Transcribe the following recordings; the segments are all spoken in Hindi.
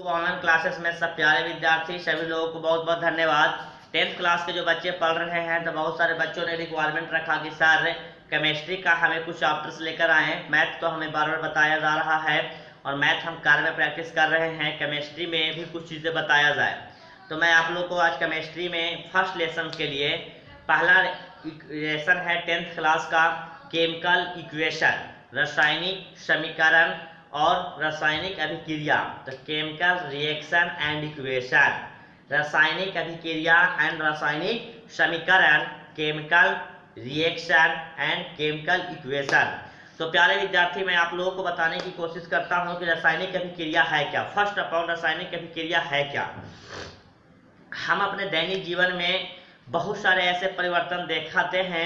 ऑनलाइन क्लासेस में सब प्यारे विद्यार्थी सभी लोगों को बहुत बहुत धन्यवाद। 10th क्लास के जो बच्चे पढ़ रहे हैं तो बहुत सारे बच्चों ने रिक्वायरमेंट रखा कि सर केमिस्ट्री का हमें कुछ चैप्टर्स लेकर आए। मैथ तो हमें बार बार बताया जा रहा है और मैथ हम कार में प्रैक्टिस कर रहे हैं, केमिस्ट्री में भी कुछ चीज़ें बताया जाए। तो मैं आप लोग को आज केमिस्ट्री में फर्स्ट लेसन के लिए पहला लेसन है 10th क्लास का केमिकल इक्वेशन, रासायनिक समीकरण और रासायनिक अभिक्रिया। तो केमिकल रिएक्शन एंड इक्वेशन, रासायनिक अभिक्रिया एंड रासायनिक समीकरण, chemical reaction and chemical equation. तो प्यारे विद्यार्थी, मैं आप लोगों को बताने की कोशिश करता हूं कि रासायनिक अभिक्रिया है क्या। फर्स्ट ऑफ ऑल, रासायनिक अभिक्रिया है क्या। हम अपने दैनिक जीवन में बहुत सारे ऐसे परिवर्तन देखाते हैं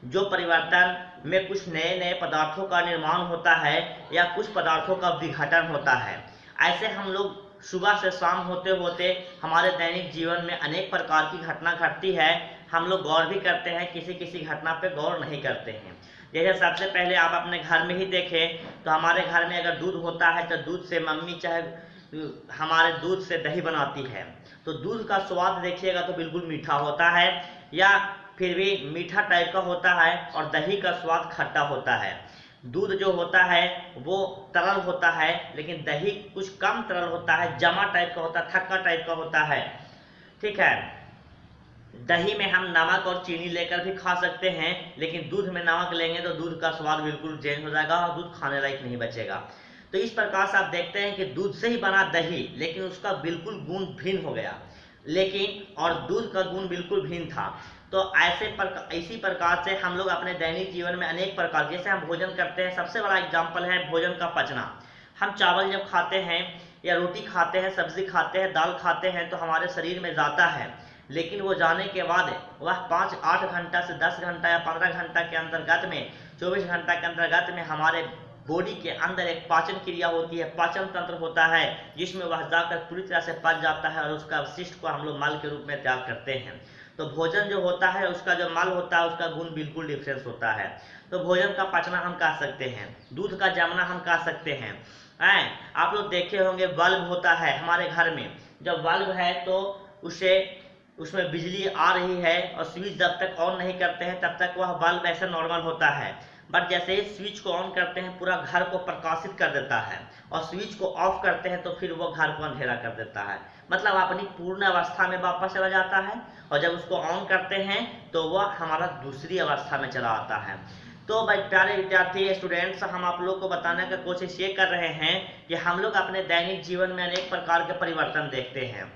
जो परिवर्तन में कुछ नए नए पदार्थों का निर्माण होता है या कुछ पदार्थों का विघटन होता है। ऐसे हम लोग सुबह से शाम होते होते हमारे दैनिक जीवन में अनेक प्रकार की घटना घटती है। हम लोग गौर भी करते हैं, किसी किसी घटना पे गौर नहीं करते हैं। जैसे सबसे पहले आप अपने घर में ही देखें तो हमारे घर में अगर दूध होता है तो दूध से मम्मी चाहे हमारे दूध से दही बनाती है, तो दूध का स्वाद देखिएगा तो बिल्कुल मीठा होता है या फिर भी मीठा टाइप का होता है और दही का स्वाद खट्टा होता है। दूध जो होता है वो तरल होता है लेकिन दही कुछ कम तरल होता है, जमा टाइप का होता है, थक्का टाइप का होता है। ठीक है, दही में हम नमक और चीनी लेकर भी खा सकते हैं लेकिन दूध में नमक लेंगे तो दूध का स्वाद बिल्कुल चेंज हो जाएगा और दूध खाने लायक नहीं बचेगा। तो इस प्रकार से आप देखते हैं कि दूध से ही बना दही लेकिन उसका बिल्कुल गुण भिन्न हो गया, लेकिन और दूध का गुण बिल्कुल भिन्न था। तो इसी प्रकार से हम लोग अपने दैनिक जीवन में अनेक प्रकार, जैसे हम भोजन करते हैं, सबसे बड़ा एग्जाम्पल है भोजन का पचना। हम चावल जब खाते हैं या रोटी खाते हैं, सब्जी खाते हैं, दाल खाते हैं तो हमारे शरीर में जाता है, लेकिन वो जाने के बाद वह 5-8 घंटा से 10 घंटा या 15 घंटा के अंतर्गत में, 24 घंटा के अंतर्गत में हमारे बॉडी के अंदर एक पाचन क्रिया होती है, पाचन तंत्र होता है जिसमें वह जाकर पूरी तरह से पच जाता है और उसका अवशिष्ट को हम लोग मल के रूप में त्याग करते हैं। तो भोजन जो होता है उसका जो मल होता है उसका गुण बिल्कुल डिफरेंस होता है। तो भोजन का पचना हम कह सकते हैं, दूध का जमना हम कह सकते हैं। आप लोग देखे होंगे बल्ब होता है हमारे घर में, जब बल्ब है तो उसमें बिजली आ रही है और स्विच जब तक ऑन नहीं करते हैं तब तक वह बल्ब ऐसे नॉर्मल होता है, बट जैसे ही स्विच को ऑन करते हैं पूरा घर को प्रकाशित कर देता है और स्विच को ऑफ करते हैं तो फिर वो घर को अंधेरा कर देता है, मतलब अपनी पूर्ण अवस्था में वापस चला जाता है। और जब उसको ऑन करते हैं तो वह हमारा दूसरी अवस्था में चला आता है। तो भाई प्यारे विद्यार्थी स्टूडेंट्स, हम आप लोग को बताने की कोशिश ये कर रहे हैं कि हम लोग अपने दैनिक जीवन में अनेक प्रकार के परिवर्तन देखते हैं।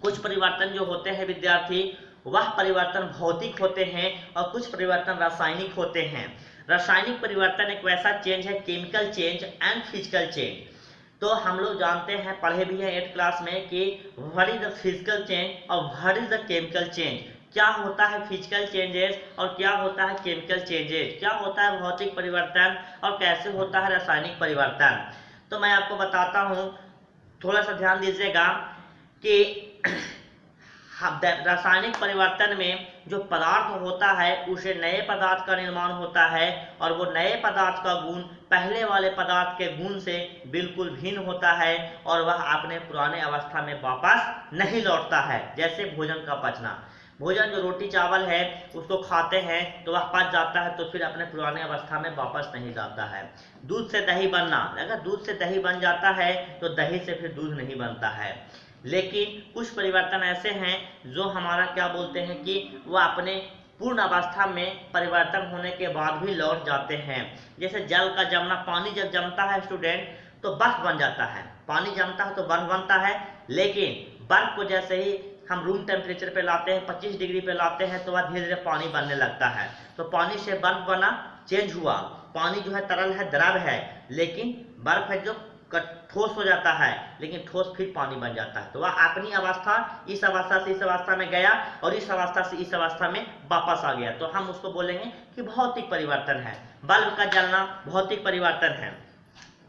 कुछ परिवर्तन जो होते हैं विद्यार्थी, वह परिवर्तन भौतिक होते हैं और कुछ परिवर्तन रासायनिक होते हैं। रासायनिक परिवर्तन एक वैसा चेंज है, chemical change and physical change. तो हम लोग जानते हैं, पढ़े भी हैं 8th क्लास में कि what is the physical change और what is the chemical change. क्या होता है फिजिकल चेंजेस और क्या होता है केमिकल चेंजेस, क्या होता है भौतिक परिवर्तन और कैसे होता है रासायनिक परिवर्तन। तो मैं आपको बताता हूँ, थोड़ा सा ध्यान दीजिएगा कि रासायनिक परिवर्तन में जो पदार्थ होता है उसे नए पदार्थ का निर्माण होता है और वो नए पदार्थ का गुण पहले वाले पदार्थ के गुण से बिल्कुल भिन्न होता है और वह अपने पुराने अवस्था में वापस नहीं लौटता है। जैसे भोजन का पचना, भोजन जो रोटी चावल है उसको खाते हैं तो वह पच जाता है तो फिर अपने पुराने अवस्था में वापस नहीं जाता है। दूध से दही बनना, अगर दूध से दही बन जाता है तो दही से फिर दूध नहीं बनता है। लेकिन कुछ परिवर्तन ऐसे हैं जो हमारा क्या बोलते हैं कि वह अपने पूर्ण अवस्था में परिवर्तन होने के बाद भी लौट जाते हैं। जैसे जल का जमना, पानी जब जमता है स्टूडेंट तो बर्फ बन जाता है, पानी जमता है तो बर्फ बनता है, लेकिन बर्फ को जैसे ही हम रूम टेम्परेचर पे लाते हैं, 25 डिग्री पे लाते हैं तो वह धीरे धीरे पानी बनने लगता है। तो पानी से बर्फ बना, चेंज हुआ, पानी जो है तरल है, द्रव है, लेकिन बर्फ है जो ठोस हो जाता है, लेकिन ठोस फिर पानी बन जाता है। तो वह अपनी अवस्था, इस अवस्था से इस अवस्था में गया और इस अवस्था से इस अवस्था में वापस आ गया, तो हम उसको बोलेंगे कि भौतिक परिवर्तन है। बल्ब का जलना भौतिक परिवर्तन है।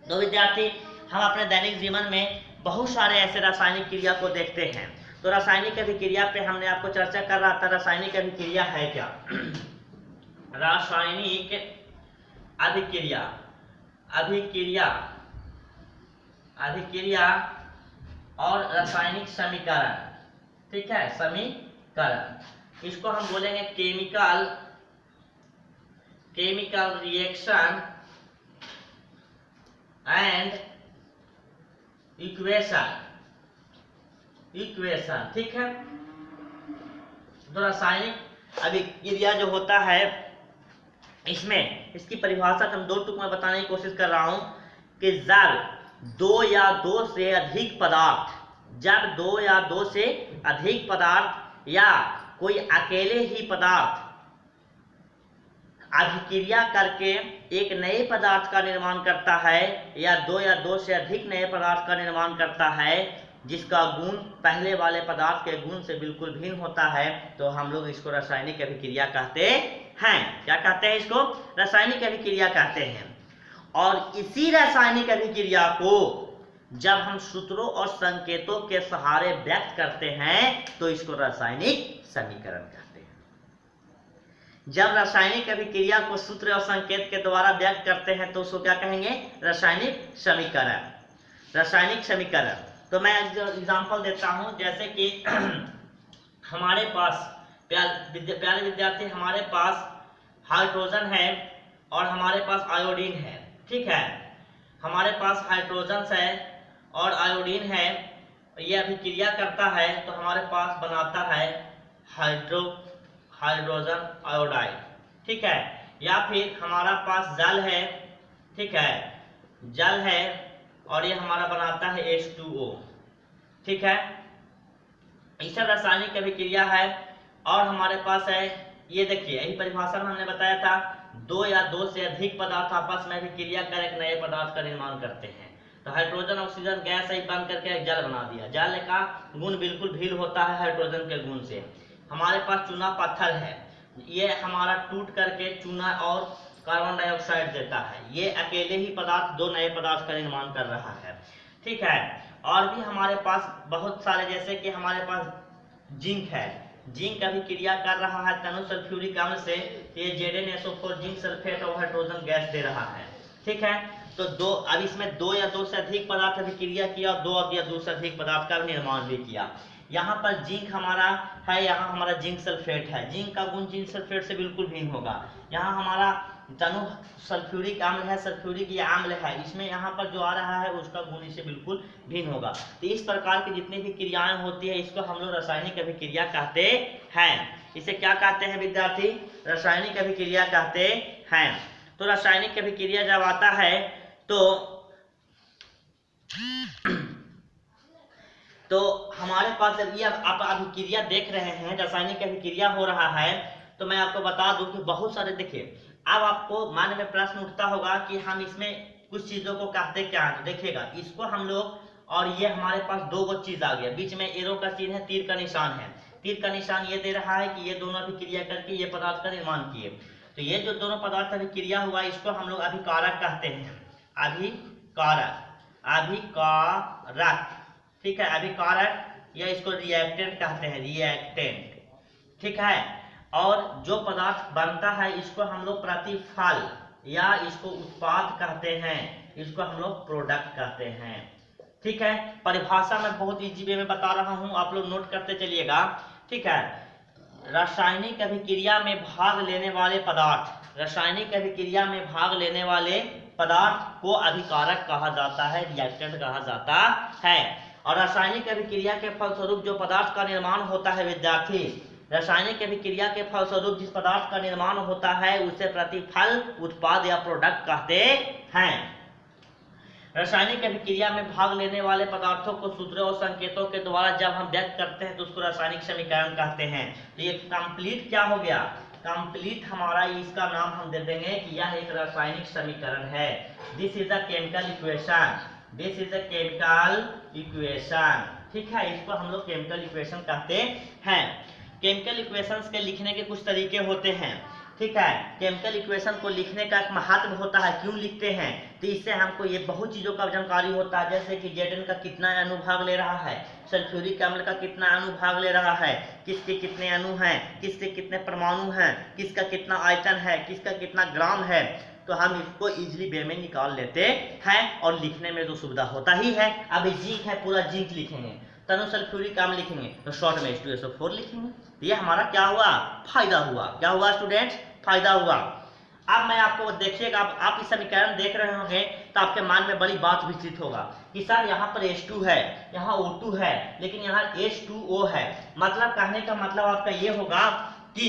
तो विद्यार्थी, हम अपने दैनिक जीवन में बहुत सारे ऐसे रासायनिक क्रिया को देखते हैं। तो रासायनिक अभिक्रिया पे हमने आपको चर्चा कर रहा था, रासायनिक अभिक्रिया है क्या। रासायनिक अभिक्रिया, अभिक्रिया और रासायनिक समीकरण, ठीक है, समीकरण। इसको हम बोलेंगे केमिकल रिएक्शन एंड इक्वेशन, ठीक है। तो रासायनिक अभिक्रिया जो होता है, इसमें इसकी परिभाषा हम दो टुक में बताने की कोशिश कर रहा हूं कि जब दो या दो से अधिक पदार्थ, जब दो या दो से अधिक पदार्थ या कोई अकेले ही पदार्थ अभिक्रिया करके एक नए पदार्थ का निर्माण करता है, या दो से अधिक नए पदार्थ का निर्माण करता है जिसका गुण पहले वाले पदार्थ के गुण से बिल्कुल भिन्न होता है, तो हम लोग इसको रासायनिक अभिक्रिया कहते हैं। क्या कहते हैं? इसको रासायनिक अभिक्रिया कहते हैं। और इसी रासायनिक अभिक्रिया को जब हम सूत्रों और संकेतों के सहारे व्यक्त करते हैं तो इसको रासायनिक समीकरण कहते हैं। जब रासायनिक अभिक्रिया को सूत्र और संकेत के द्वारा व्यक्त करते हैं तो उसको क्या कहेंगे? रासायनिक समीकरण, रासायनिक समीकरण। तो मैं एग्जांपल देता हूं, जैसे कि हमारे पास प्यारे विद्यार्थी, हमारे पास हाइड्रोजन है और हमारे पास आयोडीन है, ठीक है। हमारे पास हाइड्रोजन है और आयोडीन है, ये अभिक्रिया करता है तो हमारे पास बनाता है हाइड्रोजन आयोडाइड, ठीक है। या फिर हमारा पास जल है, ठीक है, जल है और ये हमारा बनाता है H2O, ठीक है। इसे रासायनिक अभिक्रिया है। और हमारे पास है, ये देखिए, यही परिभाषा में हमने बताया था, दो या दो से अधिक पदार्थ आपस में अभिक्रिया कर एक नए पदार्थ का निर्माण करते हैं। तो हाइड्रोजन ऑक्सीजन गैस ही बंद करके एक जल बना दिया। जल का गुण बिल्कुल भिन्न होता है हाइड्रोजन के गुण से। हमारे पास चूना पत्थर है, ये हमारा टूट करके चूना और कार्बन डाइऑक्साइड देता है। ये अकेले ही पदार्थ दो नए पदार्थ का निर्माण कर रहा है, ठीक है। और भी हमारे पास बहुत सारे, जैसे कि हमारे पास जिंक है, जिंक अभिक्रिया कर रहा है तनु सल्फ्यूरिक अम्ल से, ये Zn-SO4 जिंक सल्फेट और हाइड्रोजन गैस दे रहा है, ठीक है। तो अब इसमें दो या दो से अधिक पदार्थ अभिक्रिया किया और दो या दो से अधिक पदार्थ का निर्माण भी किया। यहाँ पर जिंक हमारा है, यहाँ हमारा जिंक सल्फेट है, जिंक का गुण जिंक सल्फेट से बिल्कुल भिन्न होगा। यहाँ हमारा तनु सल्फ्यूरिक अम्ल है, सल्फ्यूरिक ये अम्ल है, इसमें यहाँ पर जो आ रहा है उसका गुण इससे बिल्कुल भिन्न होगा। तो इस प्रकार की जितनी भी क्रियाएं होती है इसको हम लोग रासायनिक अभिक्रिया कहते हैं। इसे क्या कहते हैं विद्यार्थी? रासायनिक अभिक्रिया कहते हैं। तो रासायनिक अभिक्रिया जब आता है तो हमारे पास जब ये आप अभिक्रिया देख रहे हैं, रासायनिक अभिक्रिया हो रहा है, तो मैं आपको बता दूं कि बहुत सारे, देखिए अब आपको मन में प्रश्न उठता होगा कि हम इसमें कुछ चीजों को कहते क्या है। देखिएगा, इसको हम लोग, और ये हमारे पास दो गो चीज आ गया, बीच में एरो का चिन्ह है, तीर का निशान है। तीर का निशान ये दे रहा है कि ये दोनों अभिक्रिया करके ये पदार्थ का निर्माण किए। तो ये जो दोनों पदार्थ अभिक्रिया हुआ इसको हम लोग अभिकारक कहते हैं। अभिकारक, ठीक है, अभिकारक, या इसको रिएक्टेंट कहते हैं, रिएक्टेंट, ठीक है। और जो पदार्थ बनता है इसको हम लोग प्रतिफल या इसको उत्पाद कहते हैं, इसको हम लोग प्रोडक्ट कहते हैं, ठीक है। परिभाषा में बहुत इजी वे में बता रहा हूं, आप लोग नोट करते चलिएगा, ठीक है। रासायनिक अभिक्रिया में भाग लेने वाले पदार्थ, रासायनिक अभिक्रिया में भाग लेने वाले पदार्थ को अभिकारक कहा जाता है, रिएक्टेंट कहा जाता है। और रासायनिक अभिक्रिया के फलस्वरूप जो पदार्थ का निर्माण होता है विद्यार्थी, रासायनिक अभिक्रिया के फलस्वरूप जिस पदार्थ का निर्माण होता है उसे प्रतिफल, उत्पाद या प्रोडक्ट कहते हैं। रासायनिक अभिक्रिया में भाग लेने वाले पदार्थों को सूत्रों और संकेतों के द्वारा जब हम व्यक्त करते हैं तो उसको रासायनिक समीकरण कहते हैं। तो ये कंप्लीट क्या हो गया? कंप्लीट हमारा इसका नाम हम दे देंगे कि यह एक रासायनिक समीकरण है। This is a chemical equation, this is a chemical equation, ठीक है। इसको हम लोग केमिकल इक्वेशन कहते हैं। केमिकल इक्वेशंस के लिखने के कुछ तरीके होते हैं, ठीक है। केमिकल इक्वेशन को लिखने का एक महत्व होता है, क्यों लिखते हैं? तो इससे हमको ये बहुत चीजों का जानकारी होता है, जैसे कि Zn का कितना अनुभाग ले रहा है, सल्फ्यूरिक अम्ल का कितना अनुभाग ले रहा है, किसके कितने अणु हैं, किसके कितने परमाणु हैं, किसका कितना आयतन है, किसका कितना ग्राम है। तो हम इसको इजीली वे में निकाल लेते हैं और लिखने में तो सुविधा होता ही है। अभी जिंक है, पूरा जिंक लिखेंगे, तनु सल्फ्यूरिक अम्ल लिखेंगे तो शॉर्ट में H2SO4 लिखेंगे। ये हमारा क्या हुआ, फायदा हुआ। क्या हुआ स्टूडेंट्स, फायदा हुआ। अब मैं आपको देखिएगा, आप इस समीकरण देख रहे होंगे तो आपके मन में बड़ी बात विचलित होगा कि सर यहाँ पर H2 है, यहाँ O2 है, लेकिन यहाँ H2O है। मतलब कहने का मतलब आपका ये होगा कि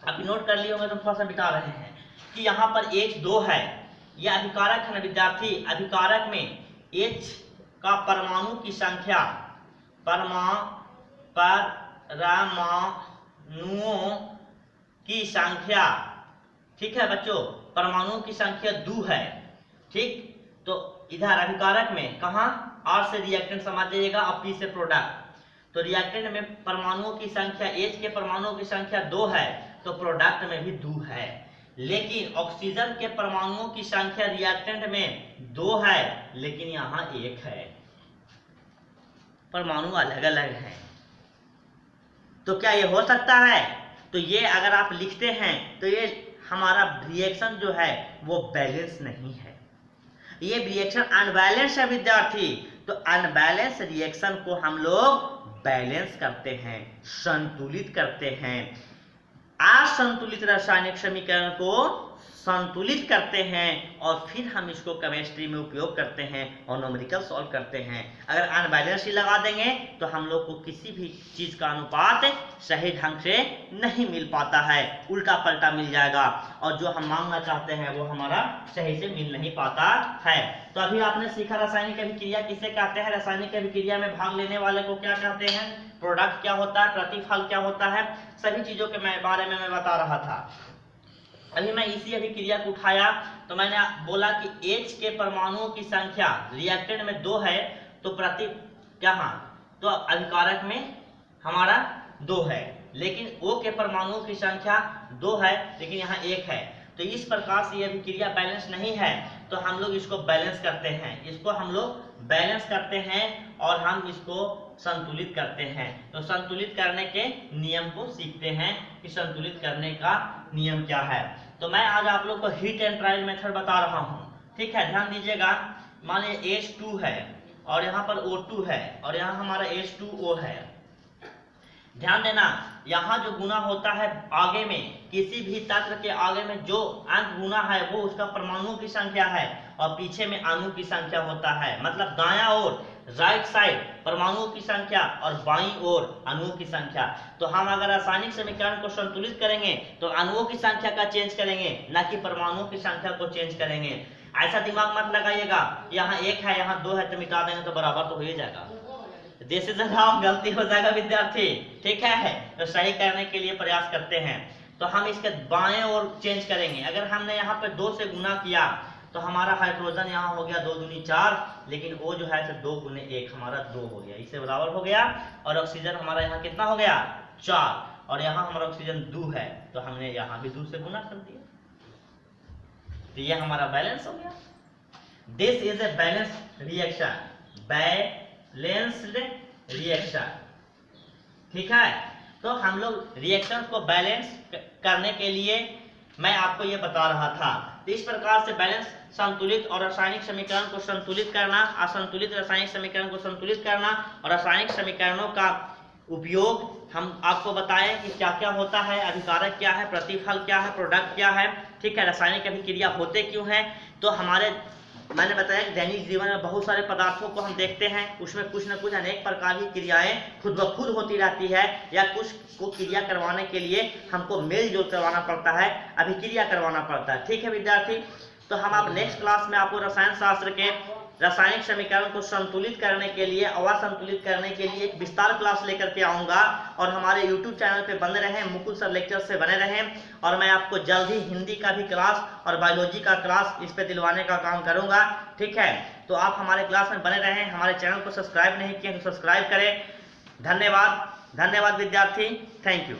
आप नोट कर लिए होंगे तो थोड़ा सा बिता रहे हैं कि यहाँ पर H2 है, यह अभिकारक है ना विद्यार्थी। अभिकारक में H का परमाणु की संख्या, परमाणुओं की संख्या, ठीक है बच्चों, परमाणुओं की संख्या 2 है। ठीक, तो इधर अभिकारक में कहा R से रिएक्टेंट समझ जाइएगा और P से प्रोडक्ट। तो रिएक्टेंट में परमाणुओं की संख्या, H के परमाणुओं की संख्या 2 है, तो प्रोडक्ट में भी 2 है। लेकिन ऑक्सीजन के परमाणुओं की संख्या रिएक्टेंट में 2 है, लेकिन यहाँ 1 है, परमाणु अलग अलग हैं। तो क्या ये हो सकता है? तो ये अगर आप लिखते हैं तो ये हमारा रिएक्शन जो है वो बैलेंस नहीं है, ये रिएक्शन अनबैलेंस है विद्यार्थी। तो अनबैलेंस रिएक्शन को हम लोग बैलेंस करते हैं, संतुलित करते हैं। असंतुलित रासायनिक समीकरण को संतुलित करते हैं और फिर हम इसको केमिस्ट्री में उपयोग करते हैं और न्यूमेरिकल सॉल्व करते हैं। अगर अनबैलेंस ही लगा देंगे तो हम लोग को किसी भी चीज का अनुपात सही ढंग से नहीं मिल पाता है, उल्टा पलटा मिल जाएगा और जो हम मांगना चाहते हैं वो हमारा सही से मिल नहीं पाता है। तो अभी आपने सीखा रासायनिक अभिक्रिया किसे कहते हैं, रासायनिक अभिक्रिया में भाग लेने वाले को क्या कहते हैं, प्रोडक्ट क्या होता है, प्रतिफल क्या होता है, सभी चीजों के बारे में मैं बता रहा था। अभी मैं इसी अभिक्रिया को उठाया तो मैंने बोला कि H के परमाणुओं की संख्या रिएक्टेंट में 2 है, तो तो अभिकारक में हमारा 2 है, लेकिन O के परमाणुओं की संख्या 2 है, लेकिन यहाँ 1 है। तो इस प्रकार से ये अभिक्रिया बैलेंस नहीं है, तो हम लोग इसको बैलेंस करते हैं, इसको हम लोग बैलेंस करते हैं और हम इसको संतुलित करते हैं। तो संतुलित करने के नियम को सीखते हैं कि संतुलित करने का नियम क्या है। तो मैं आज आप लोग को हीट एंड ट्रायल मेथड बता रहा हूँ, ठीक है, ध्यान दीजिएगा। मानिए H2 है और यहाँ पर O2 है और यहाँ हमारा H2O है। ध्यान देना, यहाँ जो गुना होता है आगे में, किसी भी तत्व के आगे में जो अंक गुना है वो उसका परमाणुओं की संख्या है और पीछे में अणु की संख्या होता है। मतलब दायां ओर राइट साइड परमाणुओं की संख्या और बाईं ओर अणुओं की संख्या। तो हम अगर रासायनिक समीकरण को संतुलित करेंगे तो अणुओं की संख्या का चेंज करेंगे, न कि परमाणुओं की संख्या को चेंज करेंगे। ऐसा दिमाग मत लगाइएगा यहाँ 1 है यहाँ 2 है तो मिटा देंगे तो बराबर तो हो ही जाएगा। दिस इज रॉन्ग, गलती हो जाएगा विद्यार्थी, ठीक है। तो सही करने के लिए प्रयास करते हैं। तो हम इसके बाएं ओर चेंज करेंगे। अगर हमने यहाँ पे 2 से गुना किया तो हमारा हाइड्रोजन यहाँ हो गया 2 दूनी 4, लेकिन वो जो है 2 गुने 1 हमारा 2 हो गया, इससे बराबर हो गया। और ऑक्सीजन हमारा यहाँ कितना हो गया 4, और यहाँ हमारा ऑक्सीजन 2 है तो हमने यहाँ भी 2 से गुना कर दिया, तो ये हमारा बैलेंस हो गया। This is a balance reaction, balanced reaction, ठीक है। तो हम लोग रिएक्शन को बैलेंस करने के लिए मैं आपको ये बता रहा था। तो इस प्रकार से बैलेंस, संतुलित और रासायनिक समीकरण को संतुलित करना, असंतुलित रासायनिक समीकरण को संतुलित करना और रासायनिक समीकरणों का उपयोग हम आपको बताएं कि क्या क्या होता है, अभिकारक क्या है, प्रतिफल क्या है, प्रोडक्ट क्या है, ठीक है, रासायनिक अभिक्रिया होते क्यों हैं। तो हमारे मैंने बताया कि दैनिक जीवन में बहुत सारे पदार्थों को हम देखते हैं, उसमें कुछ न कुछ अनेक प्रकार की क्रियाएं खुद ब खुद होती रहती है, या कुछ को क्रिया करवाने के लिए हमको मेल जोल करवाना पड़ता है, अभिक्रिया करवाना पड़ता है, ठीक है विद्यार्थी। तो हम आप नेक्स्ट क्लास में आपको रसायन शास्त्र के रासायनिक समीकरण को संतुलित करने के लिए और असंतुलित करने के लिए एक विस्तार क्लास लेकर के आऊंगा। और हमारे YouTube चैनल पे बने रहें, मुकुल सर लेक्चर से बने रहें, और मैं आपको जल्द ही हिंदी का भी क्लास और बायोलॉजी का क्लास इस पे दिलवाने का काम करूंगा, ठीक है। तो आप हमारे क्लास में बने रहें, हमारे चैनल को सब्सक्राइब नहीं किए तो सब्सक्राइब करें। धन्यवाद, धन्यवाद विद्यार्थी, थैंक यू।